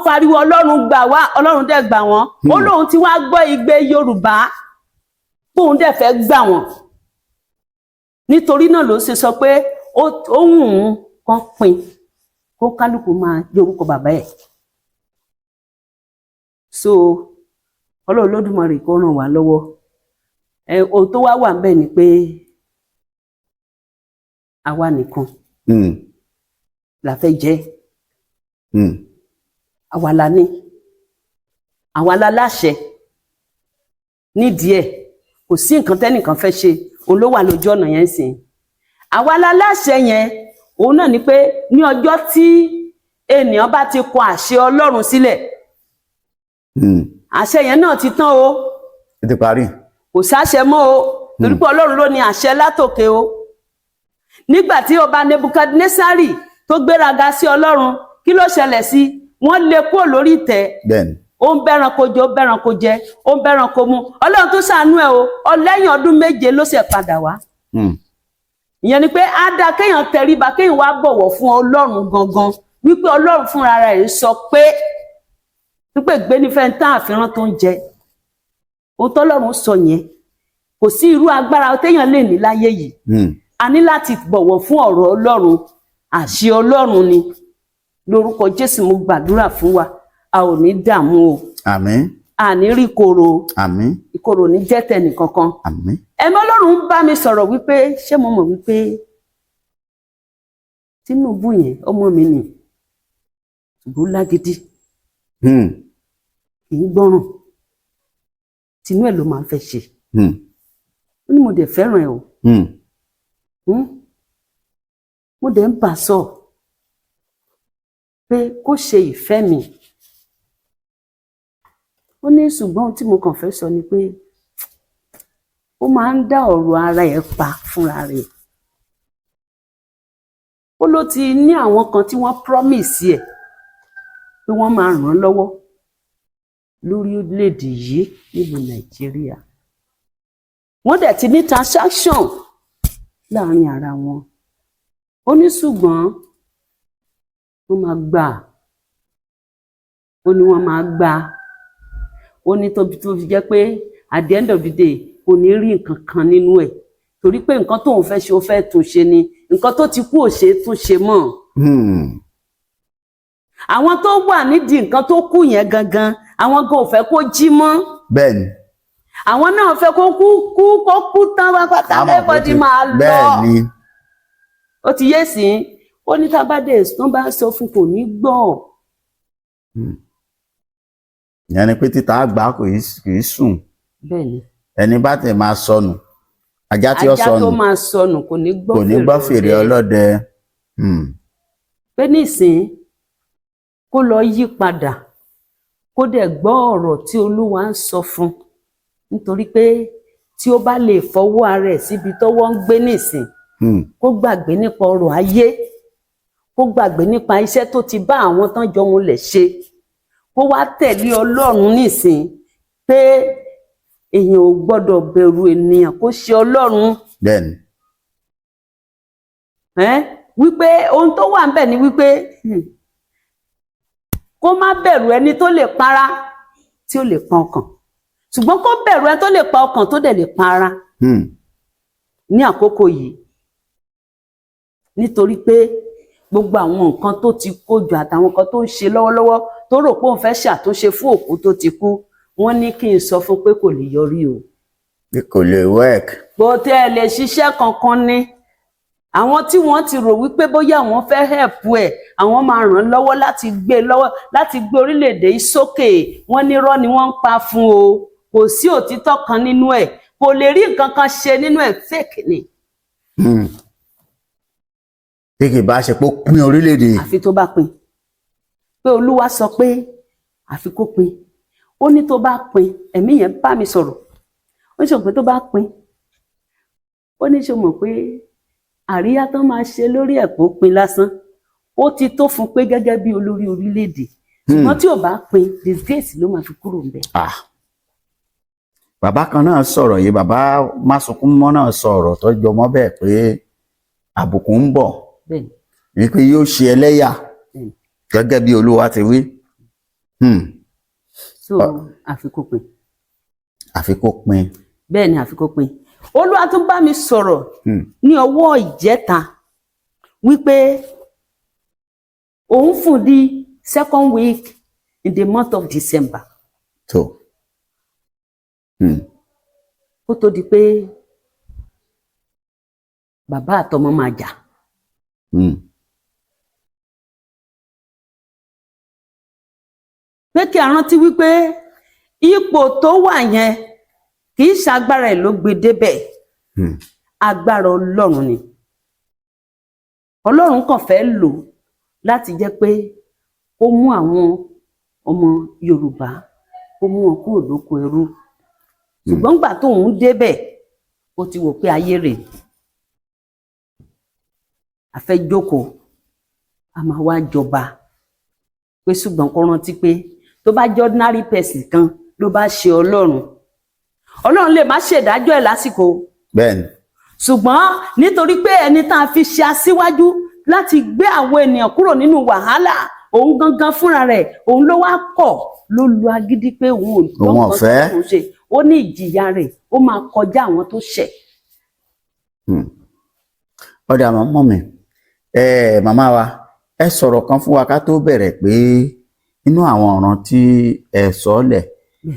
pariwo Ọlọ́run gbà wá, Ọlọ́run dẹ̀ gbà wọ́n. Ó lóun ti wá gbọ́ igbe Yorùbá, bóun dẹ̀ fẹ́ gbà wọ́n. Nítorí náà ló ṣe sọ pé ó wù ú kán pín kó kálukú máa yorùkọ bàbá ẹ̀. So Ọlọ́run Olódùmarè kó ràn wá lọ́wọ́. Ohun tó wá wà ń bẹ̀ ni pé àwa nìkan la fẹ́ jẹ́. Àwa la ní, àwa la láṣẹ nídìí ẹ̀. Kò sí nǹkan tẹ́nìkan fẹ́ ṣe, òun ló wà lójú ọ̀nà yẹn sìn. Àwa la láṣẹ yẹn, òun náà ni pé ní ọjọ́ tí ènìyàn bá ti kọ àṣẹ Ọlọ́run sílẹ̀, àṣẹ yẹn náà ti tán o. Ó ti parí. Kò sáṣẹ mọ́ o, torí pé Ọlọ́run ló ní àṣẹ látòkè o. Nígbà tí ọba Nebukadnesari tó gbéraga sí Ọlọ́run, kí ló ṣẹlẹ̀ sí? Wọ́n lé kúrò lórí ìtẹ́. Bẹ́ẹ̀ni. Ó ń bẹ́ranko jẹ, ó ń bẹ́ranko jẹ, ó ń bẹ́ranko mu. Ọlọ́run tó ṣàánú ẹ̀ o, lẹ́yìn ọdún 7 ló ṣe padà wá. Ìyẹn ni pé á dá kéèyàn tẹríba, kéèyàn wá bọ̀wọ̀ fún Ọlọ́run gangan, wípé Ọlọ́run fúnra rẹ̀ sọ pé wípé gbénífẹ́ ń tán àfihàn tó ń jẹ. Ohun tọ́lọ́run sọ yẹn, kò sí irú agbára téèyàn lè ní láyé yìí. A ní láti bọ̀wọ̀ fún ọ̀rọ̀ Ọlọ́run, àṣẹ Ọlọ́run ni. Lórúkọ Jésù mo gbàdúrà fún wa, a ò ní dààmú o. Àmín. A ní rí ìkorò. Àmín. Ìkorò ní jẹ́ tẹnìkankan. Àmín. Ẹ̀mí Ọlọ́run ń bá mi sọ̀rọ̀ wípé ṣé mo mọ̀ wípé Tinubu yẹn ọmọ mi nì, ṣùgbọ́n lágídí. Kì í gbọ́ràn. Tinú ẹ̀ ló máa ń fẹ́ ṣe. Ó ní mo dẹ̀ fẹ́ràn ẹ̀ o. Mo dẹ̀ ń bà sọ pé kó ṣe ìfẹ́ mi. Ó ní ṣùgbọ́n tí mo kàn fẹ́ sọ ni pé ó máa ń dá ọ̀rọ̀ ara ẹ̀ pa fúnra rẹ̀. Ó ló ti ní àwọn kan tí wọ́n promise ẹ̀ pé wọ́n máa ràn án lọ́wọ́ lórí orílẹ̀-èdè yìí nílùú Nàìjíríà. Wọ́n dẹ̀ ti ní transaction láàrin ara wọn. Ó ní ṣùgbọ́n wọ́n máa gbà. Ó ní wọ́n máa gbà. Ó ní tó fi jẹ́ pé at the end of the day kò ní rí nǹkan kan nínú ẹ̀, torí pé nǹkan tóun fẹ́ ṣe ó fẹ́ tún ṣe ni, nǹkan tó ti kú ò ṣe é tún ṣe mọ́. Àwọn tó wà nídìí nǹkan tó kú yẹn gangan, àwọn gan ò fẹ́ kó jí mọ́. Bẹ́ẹ̀ni. Àwọn náà fẹ́ kó kú tán pátápátá, everybody máa lọ. Bẹ́ẹ̀ni. Ó ti yé sí, ó ní tábàdé tó bá sọ fún kò ní gbọ́. Ìyẹn ni pé títa àgbà kì í sùn. Bẹ́ẹ̀ni. Ẹni bá tẹ̀ máa sọnù, ajá tí ó sọnù, ajá tó máa sọnù kò ní gbọ́ fèrè ọlọ́dẹ. Pé nísìn kó lọ yí padà, kó dẹ̀ gbọ́ ọ̀rọ̀ tí Olúwa ń sọ fún, nítorí pé tí ó bá lè fọwọ́ ara ẹ̀ síbi tọ́wọ́ ń gbé nísìn kó gbàgbé nípa ọrọ̀ ayé, kó gbàgbé nípa iṣẹ́ tó ti bá àwọn tán jọ wọn lẹ̀ ṣe, kó wá tẹ̀lé Ọlọ́run nísìn pé èèyàn ò gbọ́dọ̀ bẹ̀rù ènìyàn kó ṣe Ọlọ́run. Bẹ́ẹ̀ni. Wípé ohun tó wà ńbẹ̀ ni wípé kó má bẹ̀rù ẹni tó lè para tí ó lè pa ọkàn, ṣùgbọ́n kó bẹ̀rù ẹni tó lè pa ọkàn tó dẹ̀ lè pa ara ní àkókò yìí, nítorí pé gbogbo àwọn nǹkan tó ti kó jọ àtàwọn nǹkan tó ń ṣe lọ́wọ́lọ́wọ́ tó rò pé òun fẹ́ ṣàtúnṣe fún òkú tó ti kú, wọ́n ní kí n sọ fún pé kò lè yọrí o. Kò lè work. Bó tẹ́ ẹ lè ṣiṣẹ́ kankan ní àwọn tí wọ́n ti rò wípé bóyá àwọn fẹ́ help ẹ̀, àwọn máa ràn lọ́wọ́ láti gbé orílẹ̀-èdè yìí sókè, wọ́n nírọ́ ni wọ́n ń pa fún o, kò sí òtítọ́ kan nínú ẹ̀, kò lè rí nǹkan kan ṣe nínú ẹ̀, fake ni. Tí kì bá ṣe pé ó pín orílẹ̀-èdè. Àfi tó bá pín, pé Olúwa sọ pé àfi kó pín, ó ní tó bá pín, ẹ̀mí yẹn bá mi sọ̀rọ̀, ó ní ṣe mọ̀ pé tó bá pín, ó ní ṣe mọ̀ pé àríyá tán máa ṣe lórí ẹ̀pọ̀ pín lásán ó ti tó fún pé gẹ́gẹ́ bí olórí orílẹ̀-èdè, ṣùgbọ́n tí ò bá pín disgrace ló máa fi kúrò ń bẹ̀. Bàbá kan náà sọ̀rọ̀ yìí, bàbá Másunkúnmọ́ náà sọ̀rọ̀ tó jọmọ́ bẹ́ẹ̀ pé àbùkù ń bọ̀ wípé yóò ṣe ẹlẹ́yà gẹ́gẹ́ bí Olúwa ti wí. So àfi kó pín. Àfi kó pín. Bẹ́ẹ̀ ni àfi kó pín. Olúwa tún bá mi sọ̀rọ̀ ní ọwọ́ ìjẹta wípé òun fún di 2nd week in the month of December. Ó tó di pé bàbá àtọmọ máa jà. Pé kí a rántí wípé ipò tó wà yẹn kì í ṣagbára ẹ̀ ló gbé débẹ̀, agbára Ọlọ́run ni. Ọlọ́run kàn fẹ́ lò láti jẹ́ pé ó mú àwọn ọmọ Yorùbá, ó mú wọn kúrò lóko ẹrú. Ṣùgbọ́n gbà tóun débẹ̀, ó ti wò pé ayé rẹ̀ a fẹ́ jókòó, a máa wá jọba. Pé ṣùgbọ́n kó rántí pé tó bá jẹ́ ordinary person kan ló bá ṣe Ọlọ́run lè má ṣèdájọ́ ẹ̀ lásìkò. Bẹ́ẹ̀ni. Ṣùgbọ́n nítorí pé ẹni tá a fi ṣe aṣíwájú láti gbé àwọn ènìyàn kúrò nínú wàhálà, òun gangan fúnra rẹ̀, òun ló wá kọ̀, ló lu agídí pé òun ò fẹ́ tó ṣe, ó ní ìjìyà rẹ̀ ó máa kọjá àwọn tó ṣẹ̀. Ọ̀dà mọ́ mi, màmá wa, ẹ sọ̀rọ̀ kan fún wa ká tó bẹ̀rẹ̀ pé inú àwọn ọ̀ràn tí ẹ sọ́lẹ̀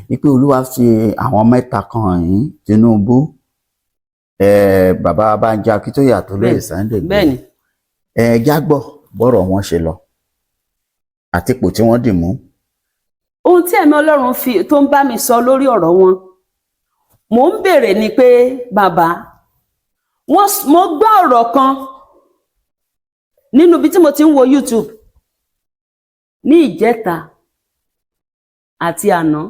wípé Olúwa fi àwọn mẹ́ta kan yín, Tinubu, bàbá Bánjí Akíntóyè àtolóyè Sunday Igboho. Jágbọ́ bọ́rọ̀ wọn ṣe lọ àti ipò tí wọ́n dì mú. Ohun tí ẹ̀mí Ọlọ́run tó ń bá mi sọ lórí ọ̀rọ̀ wọn, mò ń béèrè ni pé bàbá, mo gbọ́ ọ̀rọ̀ kan nínú ibi tí mo ti ń wo YouTube ní ìjẹta àti àná.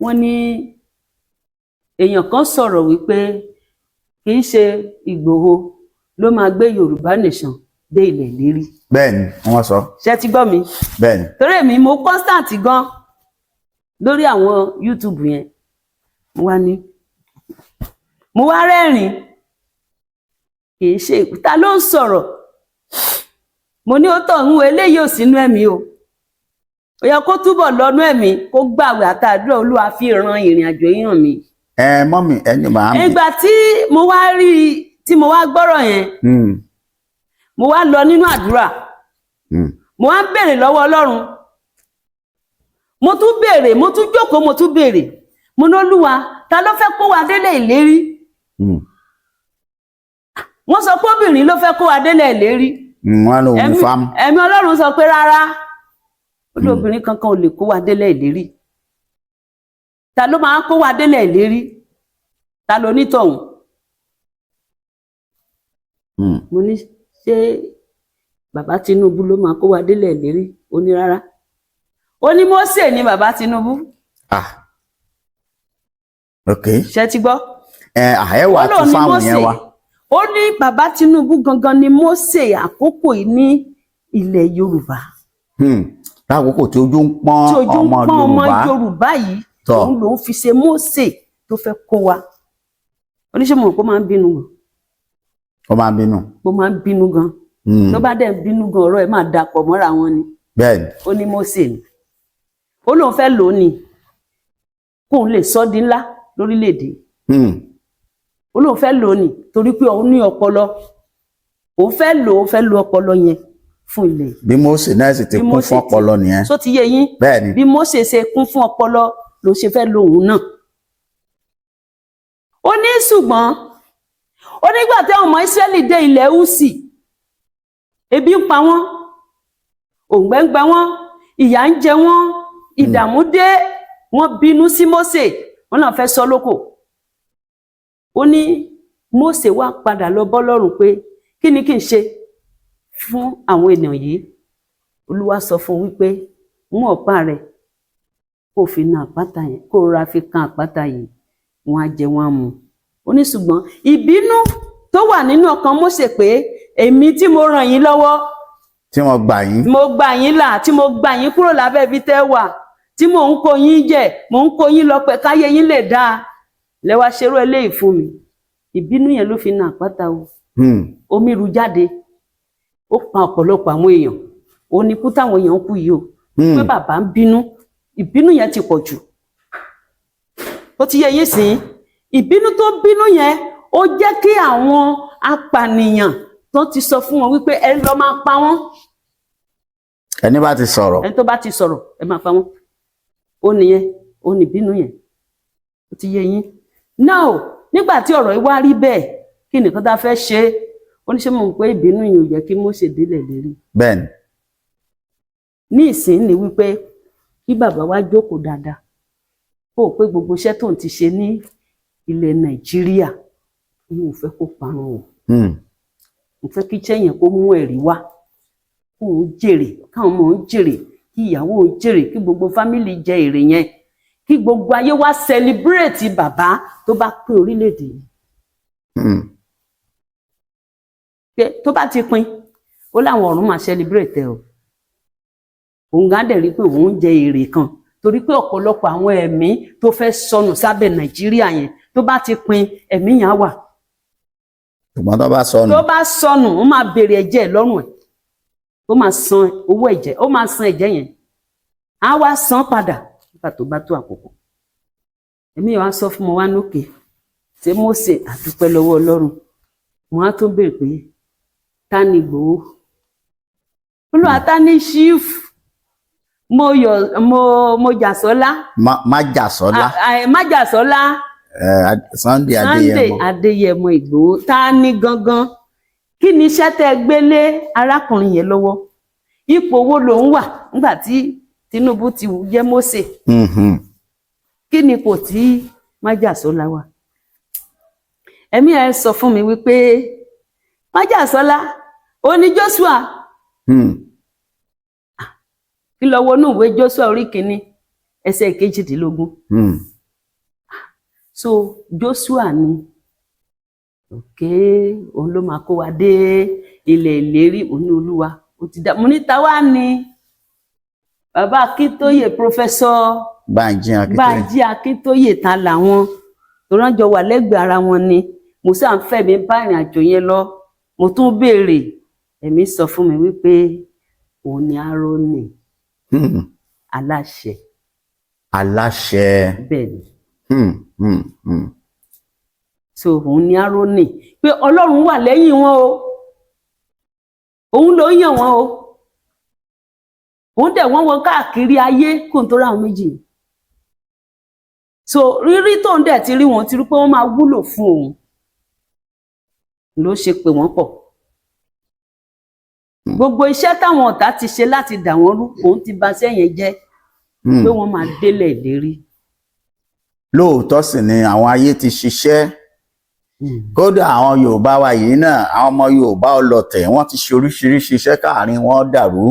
Wọ́n ní èèyàn kan sọ̀rọ̀ wípé kì í ṣe Ìgbòho ló máa gbé Yoruba Nation dé ilẹ̀ ìlérí. Bẹ́ẹ̀ni wọ́n sọ. Ṣé ti gbọ́ mi? Bẹ́ẹ̀ni. Torí èmi mo constant gan lórí àwọn YouTube yẹn. Mo wá rẹ́rìn-ín, kì í ṣe ta ló ń sọ̀rọ̀. Mo ní ó tọ̀ ń wo eléyìí ò sínú ẹ̀mí o. Ó yẹ kó túbọ̀ lọ́nú ẹ̀mí, kó gbààwẹ̀ àtàdúrà, Olúwa fi ran ìrìn àjò yìí hàn mí. Mọ́mì ẹni màá mi. Ìgbà tí mo wá rí tí mo wá gbọ́rọ̀ yẹn, mo wá lọ nínú àdúrà, mo wá ń béèrè lọ́wọ́ Ọlọ́run, mo tún béèrè, mo tún jókòó, mo tún béèrè, mo ní Olúwa, ta ló fẹ́ kó wa délé ìlérí? Wọ́n sọ pé obìnrin ló fẹ́ kó wa délé ìlérí. Wọ́n lò wọ́n fam. Ẹ̀mí Ọlọ́run sọ pé rárá, olóbìnrin kankan ò lè kó wa délé ìlérí. Ta ló máa kó wa délé ìlérí? Ta ló nítọ̀hún? Mo ní ṣé bàbá Tinubu ló máa kó wa délé ìlérí? Ó ní rárá. Ó ní Mósè ní bàbá Tinubu. Okay. ṣé ti gbọ́. Àyẹ̀wò àti fáwọn yẹn wa. Ó ní bàbá Tinubu gangan ni Mósè àkókò yìí ní ilẹ̀ Yorùbá. Lákòókò tí ojú ń pọ́n ọmọ Yorùbá yìí òun lòún fi ṣe Mósè tó fẹ́ kó wa. Oníṣẹ́ mọ̀ pé ó máa ń bínú gan. Ó máa ń bínú. Ó máa ń bínú gan. Tó bá dẹ̀ bínú gan ọ̀rọ̀ ẹ̀ máa dàpọ̀ mọ́ra wọn ni. Bẹ́ẹ̀ni. Ó ní Mósè ni. Ó lóun fẹ́ lò ó ni kóun lè sọ́ di ńlá lórílẹ̀‐èdè. Ó lóun fẹ́ lò ó ni torí pé òun ní ọpọlọ. Òun fẹ́ lo ọpọlọ yẹn fún ilẹ̀. Bí Mósè náà sì ti kún fún ọpọlọ nìyẹn. Só ti yé yín. Bẹ́ẹ̀ni. Bí Mósè ṣe kún fún ọpọlọ ló ṣe fẹ́ lo òun náà. Ó ní ṣùgbọ́n ó nígbà tí àwọn ọmọ Ísírẹ́lì dé ilẹ̀ Úsì, ebi ń pa wọ́n, òǹgbẹ ń gbẹ wọ́n, ìyà ń jẹ wọ́n, ìdààmú dé, wọ́n bínú sí Mósè, wọ́n náà fẹ́ sọ lókò. Ó ní Mósè wá padà lọ bọ́ lọ́rùn pé kí ni kí n ṣe fún àwọn ènìyàn yìí. Olúwa sọ fún wípé mú ọ̀pá rẹ̀ kó fi na àpáta yẹn, kó ra fi kan àpáta yìí, wọ́n á jẹ wọ́n á mu. Ó ní ṣùgbọ́n ìbínú tó wà nínú ọkàn Mósè pé èmi tí mo ràn yín lọ́wọ́, tí mo gbà yín, tí mo gbà yín kúrò lábẹ́ ibi tẹ́ wà, tí mò ń kó yín jẹ, mò ń kó yín lọ pẹ̀ káyé yín lè dáa, lẹ wá ṣerú eléyìí fún mi. Ìbínú yẹn ló fi na àpáta o. Omi ru jáde, ó pa ọ̀pọ̀lọpọ̀ àwọn èèyàn. Ó ní kú táwọn èèyàn kú yìí o. Pé bàbá ń bínú, ìbínú yẹn ti pọ̀ jù. Ó ti yé yín sìn. Ìbínú tó bínú yẹn ó jẹ́ kí àwọn apànìyàn tó ti sọ fún wọn wípé ẹ lọ máa pa wọ́n. Ẹni bá ti sọ̀rọ̀. Ẹni tó bá ti sọ̀rọ̀ ẹ máa pa wọ́n. Ó nìyẹn, ó ní ìbínú yẹn. Ó ti yé yín. Now nígbà tí ọ̀rọ̀ yìí wá rí bẹ́ẹ̀, kí nìkan tá a fẹ́ ṣe? Ó ní ṣé mo mọ̀ pé ìbínú yìí ò yẹ kí Mósè délẹ̀ lérí. Bẹ́ẹ̀ni. Ní ìsìn ni wípé kí bàbá wa jókòó dáadáa. Ó pé gbogbo iṣẹ́ tó ń ti ṣe ní ilẹ̀ Nàìjíríà, òun ò fẹ́ kó parun o. Mo fẹ́ kí iṣẹ́ yẹn kó mú ẹ̀rí wá. Kó o jèrè, káwọn ọmọ ń jèrè, kí ìyàwó ń jèrè, kí gbogbo fámìlì jẹ èrè yẹn. Kí gbogbo ayé wá celebrate bàbá tó bá pín orílẹ̀-èdè yìí. Tó bá ti pín, ó láwọn ọ̀run máa celebrate o. Òun gán dẹ̀ rí pé òun ń jẹ èrè kan torí pé ọ̀pọ̀lọpọ̀ àwọn ẹ̀mí tó fẹ́ sọnù sábẹ́ Nàìjíríà yẹn tó bá ti pín ẹ̀mí yẹn á wà. Ṣùgbọ́n tó bá sọnù. Tó bá sọnù, ó máa béèrè ẹ̀jẹ̀ lọ́rùn ẹ̀. Ó máa san owó ẹ̀jẹ̀, ó máa san ẹ̀jẹ̀ yẹn. Á wá san padà nígbà tó bá tó àkókò. Ẹ̀mí yẹn wá sọ fún mi wá lókè. Ṣé Mósè àdúpẹ́ lọ́wọ́ Ọlọ́run? Wọ́n á tún béèrè pé ta ni Ìgbòho? Olúwa ta ni chief? Mo Jàsọ́lá. Májàsọ́lá. Sunday Adéyẹmọ Ìgbòho. Ta ni gangan? Kí ni iṣẹ́ tẹ́ gbélé arákùnrin yẹn lọ́wọ́? Ipò wo ló ń wà nígbà tí Tinubu ti jẹ́ Mósè? Kí ni ipò tí Májàsọ́lá wà? Ẹ̀mí ẹ̀ sọ fún mi wípé Májàsọ́lá ó ní Joshua. Kí lọ wọnú ìwé Joshua orí 1 ẹsẹ̀ 18. So Joshua ni òun ló máa kó wa dé ilẹ̀ ìlérí òní Olúwa. Ó ti dá mo ní ta wá ni bàbá Akíntóyè Professor Bánjí Akíntóyè ta làwọn tó ránjọ wà lẹ́gbẹ̀ẹ́ ara wọn ni. Mo sáà ń fẹ́ mi bá ìrìn àjò yẹn lọ. Mo tún béèrè, ẹ̀mí sọ fún mi wípé òun ni Árónì. Aláṣẹ. Bẹ́ẹ̀ni. So òun ni Árónì pé Ọlọ́run wà lẹ́yìn wọn o. Òun ló yàn wọn o. Òun dẹ̀ wọ́n wọn káàkiri ayé kò tó ra àwọn méjì. So rírí tó ń dẹ̀ ti rí wọn ti rí pé wọ́n máa wúlò fún òun. Ló ṣe pé wọ́n pọ̀. Gbogbo iṣẹ́ táwọn ọ̀tá ti ṣe láti dà wọ́n rú, òun ti bà sẹ́yìn jẹ́ pé wọ́n máa délẹ̀ lérí. Lóòótọ́ sì ni àwọn ayé ti ṣiṣẹ́. Kódà àwọn Yorùbá wa yìí náà, àwọn ọmọ Yorùbá ọlọ̀tẹ̀, wọ́n ti ṣe oríṣiríṣi iṣẹ́ káàrin wọn dàrú.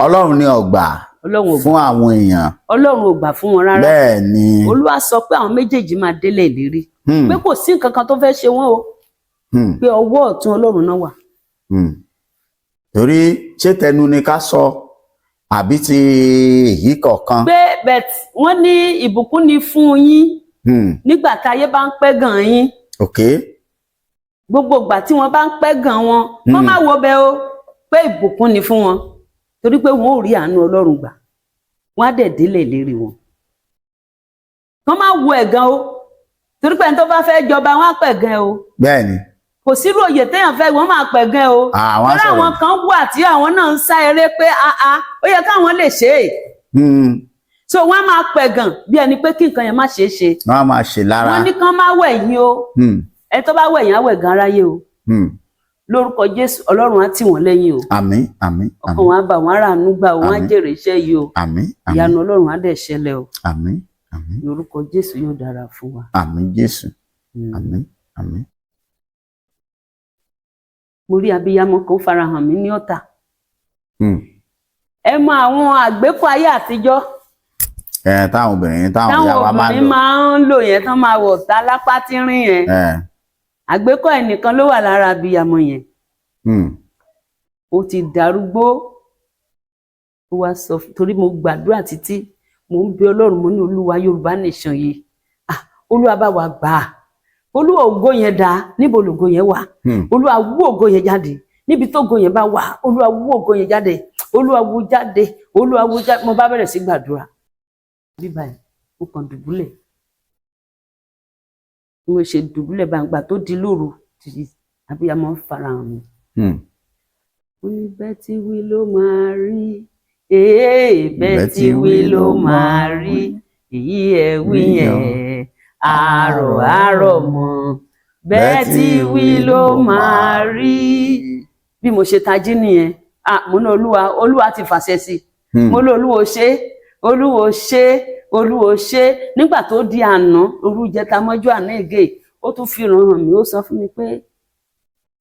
Ọlọ́run ni ọ̀gbà fún àwọn èèyàn. Ọlọ́run ò gbà fún wọn rárá. Bẹ́ẹ̀ ni. Olúwa sọ pé àwọn méjèèjì máa délé ìlérí. Pé kò sí nǹkan kan tó fẹ́ ṣe wọ́n o. Pé ọwọ́ ọ̀tún Ọlọ́run náà wà. Torí ṣé tẹnu ni ká sọ àbí ti èyí kọ̀ọ̀kan. Pé wọ́n ní ìbùkún ni fún yín nígbà táyé bá ń pẹ́ gan yín. Gbogbo ìgbà tí wọ́n bá ń pẹ́ gan wọn, wọ́n má wo bẹ́ẹ̀ o pé ìbùkún ni fún wọn. Torí pé wọn ò rí àánú Ọlọ́run gbà. Wọ́n á dẹ̀ délé ìlérí wọn. Wọ́n má wo ẹ̀gàn o. Torí pé ẹni tó bá fẹ́ jọba wọn á pẹ̀gàn o. Bẹ́ẹ̀ni. Kò sírú oyè téèyàn fẹ́ wọ́n máa pẹ̀gàn o. Torí àwọn kan wà tí àwọn náà ń sá eré pé ó yẹ káwọn lè ṣe é. So wọ́n á máa pẹ̀gàn bí ẹni pé kí nǹkan yẹn má ṣeé ṣe. Wọ́n á máa ṣe lára. Wọ́n ní kán má wẹ̀ yín o. Ẹni tó bá wẹ̀ yín á wẹ̀ gan aráyé o. Lórúkọ Jésù Ọlọ́run á tì wọ́n lẹ́yìn o. Àmín àmín. Ọkàn wọn á bà wọ́n àràánú gbà wọ́n á jèrè iṣẹ́ yìí o. Àmín àmín. Ìyanu Ọlọ́run á dẹ̀ ṣẹlẹ̀ o. Àmín àmín. Lórúkọ Jésù yóò dára fún wa. Àmín Jésù. Àmín àmín. Mo rí abiyamọ kan farahàn mí ní Ọ̀tà. Ẹ mọ àwọn àgbékọ̀ ayé àtijọ́. Táwọn obìnrin táwọn ìyá wa máa ń lò yẹn tán máa wọ̀ tá lápá tí ń rìn yẹn. Àgbékọ̀ ẹnìkan ló wà lára abiyamọ yẹn. Ó ti darúgbó. Ó wá sọ torí mo gbàdúrà títí mo ń bẹ Ọlọ́run mo ní Olúwa Yorùbá Nation yìí. Olúwa bá wa gbà á. Olúwa ògo yẹn dá níbo lògo yẹn wà. Olúwa wú ògo yẹn jáde níbi tó ògo yẹn bá wà. Olúwa wú ògo yẹn jáde. Olúwa wú jáde. Olúwa wú jáde. Mo bá bẹ̀rẹ̀ sí gbàdúrà. Bíbá ẹ̀ mo kàn dùbúlẹ̀. Mo ṣe dùbúlẹ̀ gbàǹgbà tó di lóru abiyamọ ń farahàn mi. Ó ní bẹ́ẹ̀ tí wí ló máa rí. Bẹ́ẹ̀ tí wí ló máa rí. Èyí ẹ̀ wí yẹn àrọ̀ mọ́. Bẹ́ẹ̀ tí wí ló máa rí. Bí mo ṣe tají nìyẹn. Mo ní Olúwa ti fàṣẹ sí. Mo ní Olúwo ṣe. Olúwo ṣe. Olúwo ṣe. Nígbà tó di àná òru jẹta mọ́jú àná ègé ó tún fi hàn mí ó sọ fún mi pé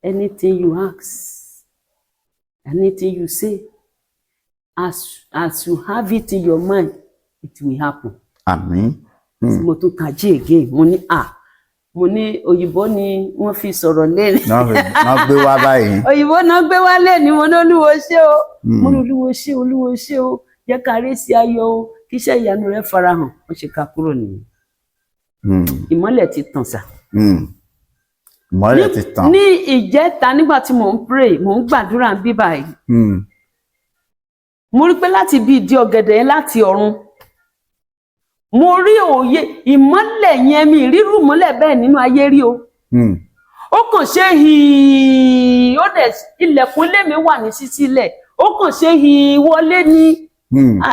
anything you ask anything you say as you have it in your mind it will happen. Àmín. Mo tún tají ègé mo ní òyìnbó ni wọ́n fi sọ̀rọ̀ lẹ́nu. Wọ́n gbé wá báyìí. Òyìnbó náà gbé wá lẹ́nu mo ní Olúwo ṣe o. Mo ní Olúwo ṣe Olúwo ṣe o. Jẹ́ ká rí sí ayọ̀ o. Kíṣẹ́ ìyanu rẹ̀ farahàn wọ́n ṣe ká kúrò nìyẹn. Ìmọ́lẹ̀ ti tàn sà. Ìmọ́lẹ̀ ti tàn. Ní ìjẹta nígbà tí mò ń pray mò ń gbàdúrà bí báyìí. Mo rí pé láti bí ìdí ọ̀gẹ̀dẹ̀ yẹn láti ọ̀run. Mo rí òye ìmọ́lẹ̀ yẹn mi ìrírù mọ́lẹ̀ bẹ́ẹ̀ nínú ayé rí o. Ó kàn ṣe hìí ó dẹ̀ ilẹ̀kùn ilé mi wà ní sísílẹ̀ ó kàn ṣe hìí wọlé ní.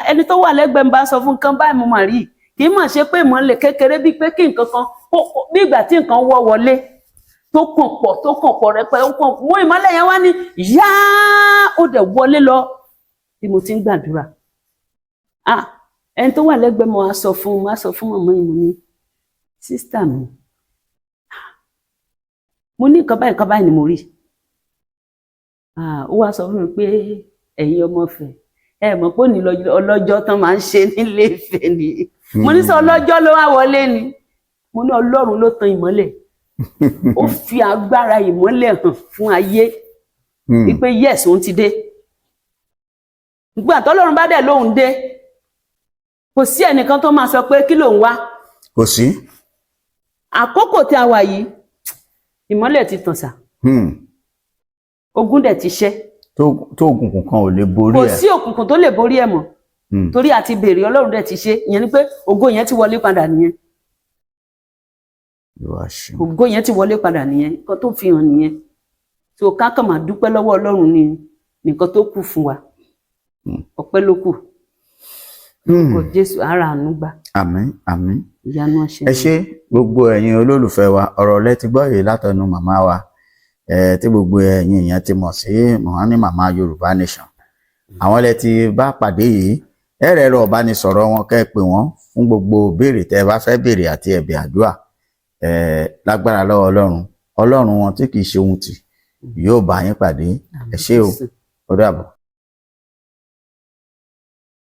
Ẹni tó wà lẹ́gbẹ̀ẹ́ ń bá sọ fún nǹkan báyìí mo mà rí kì í mà ṣe pé ìmọ́lẹ̀ kékeré bíi pé kí nǹkan kan bí ìgbà tí nǹkan wọ́ wọlé tó kàn pọ̀ rẹpẹ ó kàn mú ìmọ́lẹ̀ yẹn wá ní yá ó dẹ̀ wọlé lọ bí mo ti ń gbàdúrà. Ẹni tó wà lẹ́gbẹ̀ẹ́ mo wá sọ fún màmá yìí mo ní sísítà mi mo ní nǹkan báyìí ni mo rí. Ó wá sọ fún mi pé ẹ̀yin ọmọfẹ́ ẹ mọ̀ pé ní ọlọ́jọ́ tán máa ń ṣe nílé Ifẹ̀ ni. Mo ní sọ ọlọ́jọ́ ló wá wọlé ni. Mo ní Ọlọ́run ló tan ìmọ́lẹ̀. Ó fi agbára ìmọ́lẹ̀ hàn fún ayé. Wípé yes òun ti dé. Ìgbà tọ́lọ́run bá dẹ̀ lóhùn dé. Kò sí ẹnìkan tó máa sọ pé kí lòun wá. Kò sí. Àkókò tí a wà yìí ìmọ́lẹ̀ ti tàn sà. Ogun dẹ̀ ti ṣẹ́. Tó òkùnkùn kan ò lè borí ẹ. Kò sí òkùnkùn tó lè borí ẹ mọ́. Torí àti béèrè Ọlọ́run dẹ̀ ti ṣe ìyẹn ni pé ògo yẹn ti wọlé padà nìyẹn. Ògo yẹn ti wọlé padà nìyẹn nǹkan tó fi hàn nìyẹn. So ká kàn máa dúpẹ́ lọ́wọ́ Ọlọ́run ni nǹkan tó kù fún wa. Ọpẹ́ ló kù. Kò Jésù ara àánú gbà. Àmín àmín. Ìyanu ọṣẹ. Ẹ ṣé gbogbo ẹ̀yin olólùfẹ́ wa ọ̀rọ̀ lẹ ti gbọ́ yìí látọ̀nù màmá wa tí gbogbo ẹ̀yin èèyàn ti mọ̀ sí wọ́n ní màmá Yorùbá Nation. Àwọn lẹ ti bá pàdé yìí ẹ̀rẹ̀ ẹ̀rọ ìbánisọ̀rọ̀ wọn kẹ́ pè wọ́n fún gbogbo béèrè tẹ́ bá fẹ́ béèrè àti ẹ̀bẹ̀ àdúrà lágbára lọ́wọ́ Ọlọ́run wọn tí kì í ṣe ohun tì yóò bá yín pàdé. Ẹ ṣé o ó dàbọ̀.